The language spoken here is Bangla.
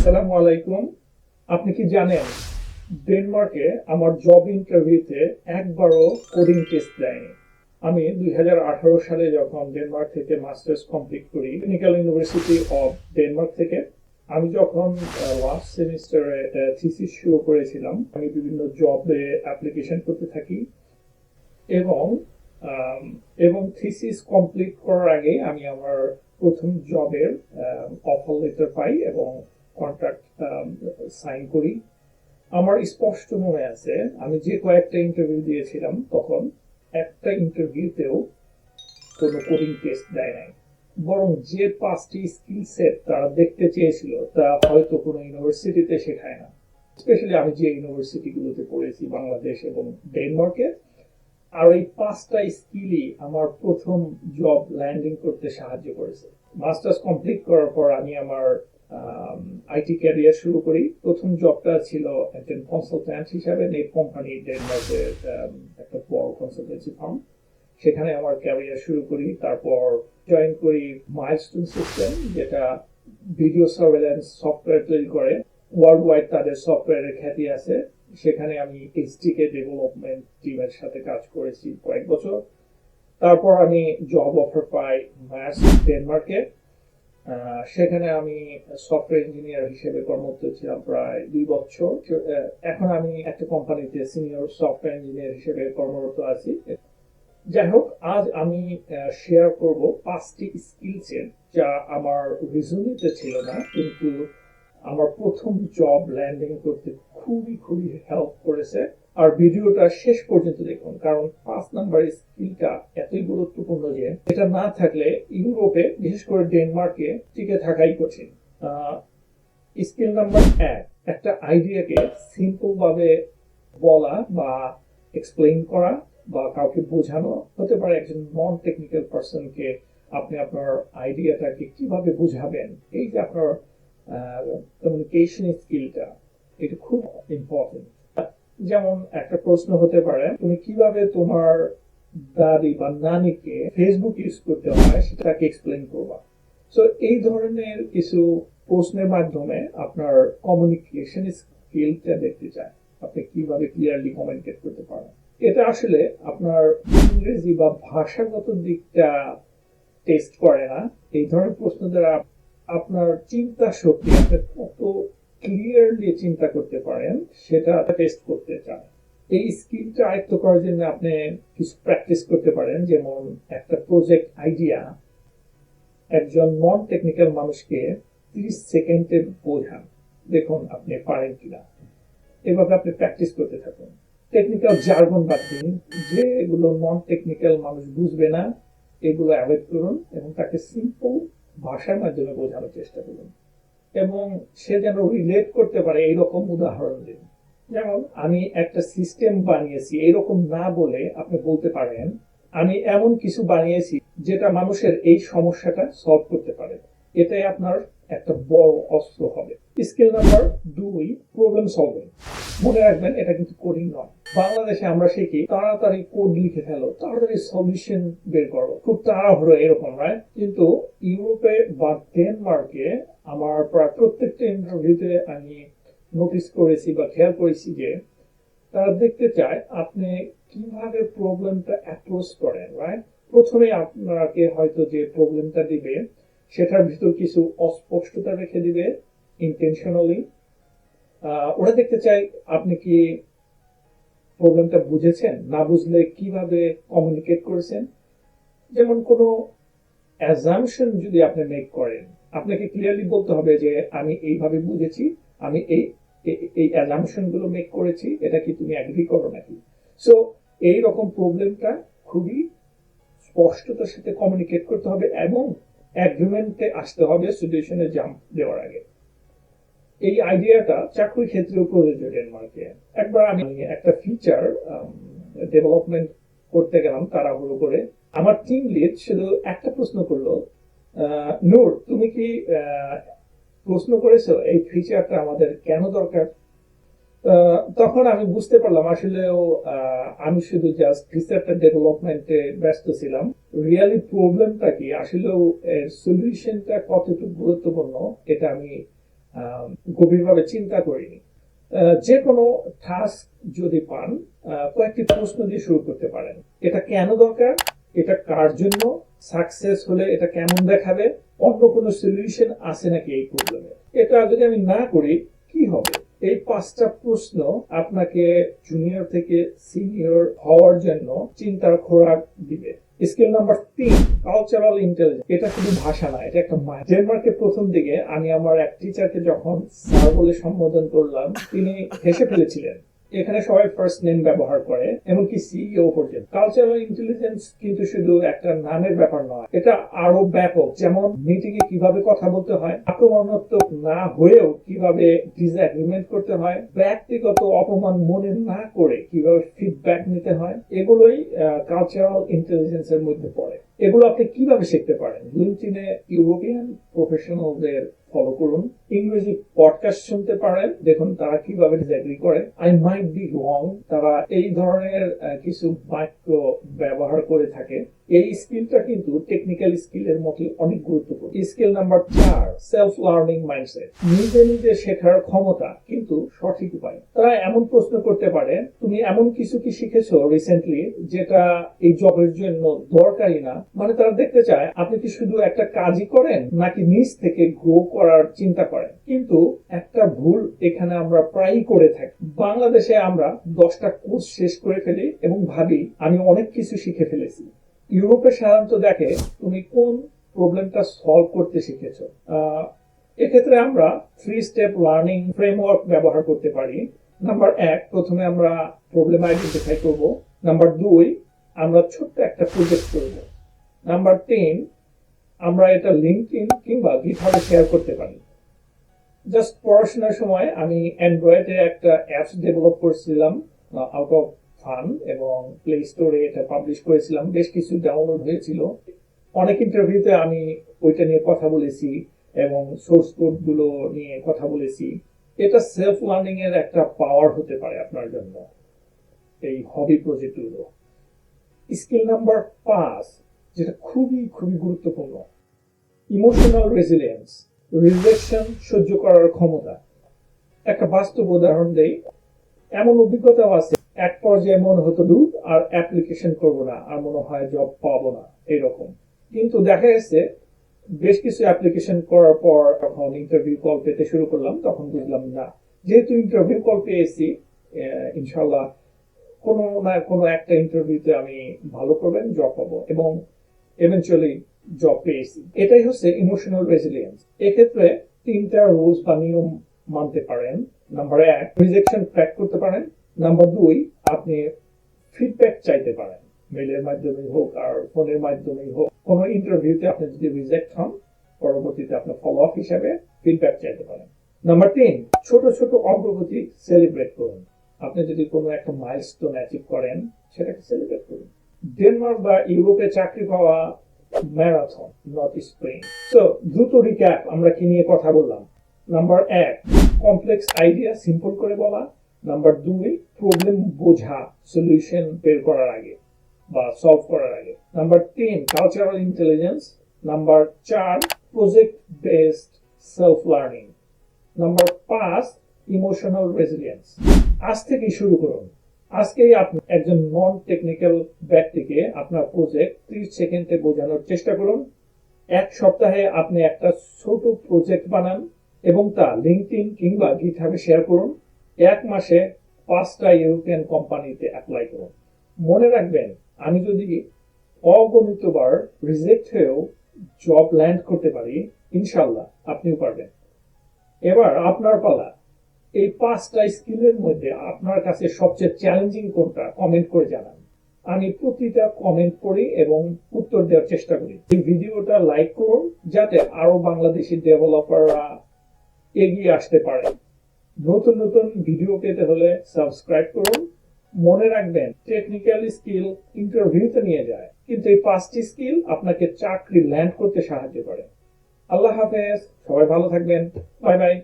আসসালামু আলাইকুম। আপনি কি জানেন ডেনমার্কে আমার জব ইন্টারভিউতে একবারও কোডিং টেস্ট দেয়নি। আমি 2018 সালে যখন ডেনমার্ক থেকে মাস্টার্স কমপ্লিট করি টেকনিক্যাল ইউনিভার্সিটি অফ ডেনমার্ক থেকে, আমি যখন লাস্ট সেমিস্টারে থিসিস শুরু করেছিলাম, আমি বিভিন্ন জবে অ্যাপ্লিকেশন করতে থাকি এবং আম, এবং থিসিস কমপ্লিট করার আগে আমি আমার প্রথম জবের অফার লেটার পাই এবং কন্ট্রাক্ট সাইন করি। আমার স্পষ্ট মনে আছে, আমি যে কয়েকটা ইন্টারভিউ দিয়েছিলাম তখন একটা ইন্টারভিউতেও কোনো কোডিং টেস্ট দেয় নাই, বরং যে 5টি স্কিল সেট তারা দেখতে চেয়েছিল তা হয়তো কোনো ইউনিভার্সিটিতে শেখায় না। স্পেশালি আমি যে ইউনিভার্সিটিগুলোতে পড়েছি বাংলাদেশ এবং ডেনমার্কে, আর এই 5টা স্কিলই আমার প্রথম জব ল্যান্ডিং করতে সাহায্য করেছে। মাস্টার্স কমপ্লিট করার পর আমি আমার আইটি ক্যারিয়ার শুরু করি। প্রথম জবটা ছিল একজন কনসালট্যান্ট হিসাবে নেট কোম্পানি, ডেনমার্কের একটা বড় কনসালটেন্সি ফার্ম। সেখানে আমার ক্যারিয়ার শুরু করি। তারপর জয়েন করি মাইলস্টোন সিস্টেম, যেটা ভিডিও সার্ভেলেন্স সফটওয়্যার তৈরি করে। ওয়ার্ল্ড ওয়াইড তাদের সফটওয়্যারের খ্যাতি আছে। সেখানে আমি এইচটিকে ডেভেলপমেন্ট টিমের সাথে কাজ করেছি কয়েক বছর। তারপর আমি জব অফার পাই ম্যাস ডেনমার্কে। সেখানে আমি সফটওয়্যার ইঞ্জিনিয়ার হিসেবে কর্মরত ছিলাম প্রায় 2 বছর। এখন আমি একটা কোম্পানিতে সিনিয়র সফটওয়্যার ইঞ্জিনিয়ার হিসেবে কর্মরত আছি। যাই হোক, আজ আমি শেয়ার করব 5টি স্কিল সেট যা আমার রিজুমেতে ছিল না, কিন্তু আমার প্রথম জব ল্যান্ডিং করতে খুবই খুবই হেল্প করেছে। আর ভিডিওটা শেষ পর্যন্ত দেখুন, কারণ 5 নাম্বার স্কিলটা এতই গুরুত্বপূর্ণ যে এটা না থাকলে ইউরোপে, বিশেষ করে ডেনমার্কে টিকে থাকাই কঠিন। স্কিল নাম্বার 1, একটা আইডিয়াকে সিম্পল ভাবে বলা বা এক্সপ্লেইন করা বা কাউকে বোঝানো। হতে পারে একজন নন টেকনিক্যাল পার্সনকে আপনি আপনার আইডিয়াটাকে কিভাবে বুঝাবেন, এই যে আপনার কমিউনিকেশন স্কিলটা, এটা খুব ইম্পর্টেন্ট। যেমন একটা প্রশ্ন হতে পারে, তুমি কিভাবে তোমার দাদি বা নানিকে ফেসবুক ইউজ করতে হয় সেটাকে এক্সপ্লেন করবা। সো এই ধরনের কিছু প্রশ্নের মাধ্যমে আপনার কমিউনিকেশন স্কিলটা দেখতে চায়, আপনি কিভাবে ক্লিয়ারলি কমিউনিকেট করতে পারেন। এটা আসলে আপনার ইংরেজি বা ভাষাগত দিকটা টেস্ট করে না। এই ধরনের প্রশ্ন দ্বারা আপনার চিন্তা শক্তি, আপনি কত ক্লিয়ারলি চিন্তা করতে পারেন সেটা টেস্ট করতে চান। এই স্কিলটা আয়ত্ত করার জন্য আপনি কিছু প্র্যাকটিস করতে পারেন। যেমন একটা প্রজেক্ট আইডিয়া একজন নন টেকনিক্যাল মানুষকে 30 সেকেন্ডে বোঝান, দেখুন আপনি পারেন কিনা। এভাবে আপনি প্র্যাকটিস করতে থাকুন। টেকনিক্যাল জার্গন বাদ দিন, যেগুলো নন টেকনিক্যাল মানুষ বুঝবে না, এগুলো অ্যাভয়েড করুন এবং তাকে সিম্পল ভাষার মাধ্যমে বোঝানোর চেষ্টা করুন এবং সে যেন রিলেট করতে পারে এইরকম উদাহরণ দিন। যেমন, আমি একটা সিস্টেম বানিয়েছি, এইরকম না বলে আপনি বলতে পারেন, আমি এমন কিছু বানিয়েছি যেটা মানুষের এই সমস্যাটা সলভ করতে পারে। এটাই আপনার একটা বড় অস্ত্র হবে। Skill number 2, problem solving. মনে রাখবেন, এটা কিন্তু কোডিং নয়। বাংলাদেশে আমরা শিখি তাড়াতাড়ি কোড লিখে ফেলো, তাড়াতাড়ি সলিউশন বের করো, খুব তাড়াহুড়ো, এরকম রাইট। কিন্তু ইউরোপে বা ডেনমার্কে আমার প্রায় প্রত্যেকটা ইন্টারভিউতে আমি নোটিস করেছি বা খেয়াল করেছি যে তারা দেখতে চায় আপনি কিভাবে প্রবলেমটা অ্যাপ্রোচ করেন, রাইট। প্রথমে আপনাকে হয়তো যে প্রবলেমটা দিবে সেটার ভিতর কিছু অস্পষ্টতা রেখে দিবে ইন্টেনশনালি। ওরা দেখতে চায় আপনি কি প্রবলেমটা বুঝেছেন, না বুঝলে কিভাবে কমিউনিকেট করেছেন। যেমন কোনো অ্যাজাম্পশন যদি আপনি মেক করেন, আপনাকে ক্লিয়ারলি বলতে হবে যে আমি এইভাবে বুঝেছি, আমি এই এই অ্যাজাম্পশন গুলো মেক করেছি, এটা কি তুমি অ্যাগ্রি করো নাকি। সো এই রকম প্রবলেমটা খুবই স্পষ্টতার সাথে কমিউনিকেট করতে হবে এবং অ্যাগ্রিমেন্টে আসতে হবে সলিউশনে জাম্প দেওয়ার আগে। এই আইডিয়াটা চাকরি ক্ষেত্রেও প্রযোজ্য ডেনমার্কে। একবার আমি একটা ফিচার ডেভেলপমেন্ট করতে গেলাম তাড়াহুড়ো করে। আমার টিম লিড শুধু একটা প্রশ্ন করলো, নূর তুমি কি প্রশ্ন করেছো এই ফিচারটা আমাদের কেন দরকার। তখন আমি বুঝতে পারলাম আসলে আমি শুধু জাস্ট ফিচারটা ডেভেলপমেন্টে ব্যস্ত ছিলাম। রিয়েলি প্রবলেমটা কি, আসলে এর সলিউশনটা কতটুকু গুরুত্বপূর্ণ, এটা আমি গভীরভাবে চিন্তা করিনি। যে কোনো টাস্ক যদি পান, কয়েকটি প্রশ্ন দিয়ে শুরু করতে পারেন। এটা কেন দরকার, এটা কার জন্য, সাকসেস হলে এটা কেমন দেখাবে, অন্য কোনো সলিউশন আছে নাকি এই প্রবলেমে, এটা যদি আমি না করি কি হবে। এই 5টা প্রশ্ন আপনাকে জুনিয়র থেকে সিনিয়র হওয়ার জন্য চিন্তার খোরাক দিবে। Skill number 3, cultural intelligence. এটা শুধু ভাষা না, এটা একটা মাইন্ড। ডেনমার্কের প্রথম দিকে আমি আমার এক টিচারকে যখন স্যার বলে সম্বোধন করলাম, তিনি হেসে ফেলেছিলেন। এখানে সবাই ফার্স্ট নেম ব্যবহার করে, এমনকি সিইও পর্যন্ত। কালচারাল ইন্টেলিজেন্স কিন্তু শুধু একটা নামের ব্যাপার নয়, এটা আরো ব্যাপক। যেমন মিটিং এ কিভাবে কথা বলতে হয়, আক্রমণাত্মক না হয়েও কিভাবে ডিসএগ্রিমেন্ট করতে হয়, ব্যক্তিগত অপমান মনে না করে কিভাবে ফিডব্যাক নিতে হয়, এগুলোই কালচারাল ইন্টেলিজেন্স এর মধ্যে পড়ে। এগুলো আপনি কিভাবে শিখতে পারেন? লিঙ্কডইনে ইউরোপিয়ান প্রফেশনালদের ফলো করুন, ইংরেজি পডকাস্ট শুনতে পারেন, দেখুন তারা কিভাবে ডিসএগ্রি করে। আই মাইট বি রং, তারা এই ধরনের কিছু বাক্য ব্যবহার করে থাকে। এই স্কিলটা কিন্তু টেকনিক্যাল স্কিলের মতো অনেক গুরুত্বপূর্ণ। Skill number 4, self learning mindset. নিজে নিজে শেখার ক্ষমতা, কিন্তু সঠিক উপায়। তারা এমন প্রশ্ন করতে পারে, তুমি এমন কিছু কি শিখেছো রিসেন্টলি যেটা এই জবের জন্য দরকারি না? মানে তারা দেখতে চায় আপনি কি শুধু একটা কাজই করেন নাকি নিজ থেকে গ্রো করার চিন্তা করেন। কিন্তু একটা ভুল এখানে আমরা প্রায়ই করে থাকি। বাংলাদেশে আমরা 10টা কোর্স শেষ করে ফেলি এবং ভাবি আমি অনেক কিছু শিখে ফেলেছি। ইউরোপে সাধারণত দেখে তুমি কোন প্রবলেমটা সলভ করতে শিখেছো। এক্ষেত্রে আমরা 3 স্টেপ লার্নিং ফ্রেমওয়ার্ক ব্যবহার করতে পারি। নাম্বার 1, প্রথমে আমরা প্রবলেম আইডেন্টিফাই করব। নাম্বার 2, আমরা ছোট্ট একটা প্রজেক্ট করব। নাম্বার 3, আমরা এটা লিঙ্কডইন কিংবা গিটহাবে শেয়ার করতে পারি। জাস্ট পড়াশোনার সময় আমি অ্যান্ড্রয়েডে একটা অ্যাপস ডেভেলপ করেছিলাম আউট অফ ফান, এবং প্লে স্টোরে এটা পাবলিশ করেছিলাম। বেশ কিছু ডাউনলোড হয়েছিল। অনেক ইন্টারভিউতে আমি ওইটা নিয়ে কথা বলেছি এবং সোর্স কোড গুলো নিয়ে কথা বলেছি। এটা সেলফ লার্নিং এর একটা পাওয়ার হতে পারে আপনার জন্য, এই হবি প্রজেক্ট গুলো। স্কিল নাম্বার 5, যেটা খুবই খুবই গুরুত্বপূর্ণ, ইমোশনাল রেজিলিয়েন্স, রিজেকশন সহ্য করার ক্ষমতা। একটা বাস্তব উদাহরণ দেই। এমন অভিজ্ঞতাও আছে, এক পর্যায়ে মনে হতো দূর আর অ্যাপ্লিকেশন করবো না, আর মনে হয় জব পাবো না, এরকম। কিন্তু দেখা গেছে বেশ কিছু অ্যাপ্লিকেশন করার পর যখন ইন্টারভিউ কল পেতে শুরু করলাম, তখন বুঝলাম না, যেহেতু ইন্টারভিউ কল পেয়েছি, ইনশাল্লাহ কোনো না কোনো একটা ইন্টারভিউতে আমি ভালো করবেন, জব পাবো, এবং ইভেনচুয়ালি জব পেয়েছি। এটাই হচ্ছে ইমোশনাল রেজিলিয়েন্স। এক্ষেত্রে 3টা রুলস বা নিয়ম মানতে পারেন। নাম্বার 1, রিজেকশন ট্র্যাক করতে পারেন। নাম্বার 2, আপনি ফিডব্যাক চাইতে পারেন, মেইলের মাধ্যমে হোক আর ফোনের মাধ্যমে হোক। কোনো ইন্টারভিউতে আপনি যদি রিজেক্ট হন, পরবর্তীতে আপনি ফলো আপ হিসাবে ফিডব্যাক চাইতে পারেন। নাম্বার 3, ছোট ছোট অগ্রগতি সেলিব্রেট করুন। আপনি যদি কোনো একটা মাইলস্টোন অ্যাচিভ করেন, সেটাকে সেলিব্রেট করুন। ডেনমার্ক বা ইউরোপে চাকরি পাওয়া ম্যারাথন, নট স্প্রিন্ট। সো দ্রুত রিক্যাপ, আমরা কি নিয়ে কথা বললাম? নাম্বার 1, কমপ্লেক্স আইডিয়া সিম্পল করে বলা। নাম্বার 2, প্রবলেম বোঝা সলিউশন বের করার আগে বা সলভ করার আগে। Number 3, cultural intelligence. Number 4, project based self learning. Number 5, emotional resilience. আজ থেকেই শুরু করুন। আজকেই আপনি একজন নন টেকনিক্যাল ব্যক্তিকে আপনার প্রজেক্ট 30 সেকেন্ডে বোঝানোর চেষ্টা করুন। এক সপ্তাহে আপনি একটা ছোট প্রজেক্ট বানান এবং তা লিঙ্কডইন কিংবা গিটহাবে শেয়ার করুন। 1 মাসে 5টা ইউরোপিয়ান কোম্পানিতে অ্যাপ্লাই করুন। মনে রাখবেন, আমি যদি অগণিতবার রিজেক্ট হয়েও জব ল্যান্ড করতে পারি, ইনশাল্লাহ আপনিও পারবেন। এবার আপনার পালা। এই 5টা স্কিলের মধ্যে আপনার কাছে সবচেয়ে চ্যালেঞ্জিং কোনটা, কমেন্ট করে জানান। আমি প্রতিটা কমেন্ট পড়ি এবং উত্তর দেওয়ার চেষ্টা করি। এই ভিডিওটা লাইক করুন যাতে আরো বাংলাদেশি ডেভেলপাররা এগিয়ে আসতে পারে। নতুন নতুন ভিডিও পেতে হলে সাবস্ক্রাইব করুন। মনে রাখবেন, টেকনিক্যাল স্কিল ইন্টারভিউতে নিয়ে যায়, কিন্তু এই 5টি স্কিল আপনাকে চাকরি ল্যান্ড করতে সাহায্য করে। আল্লাহ হাফেজ, সবাই ভালো থাকবেন। Bye bye.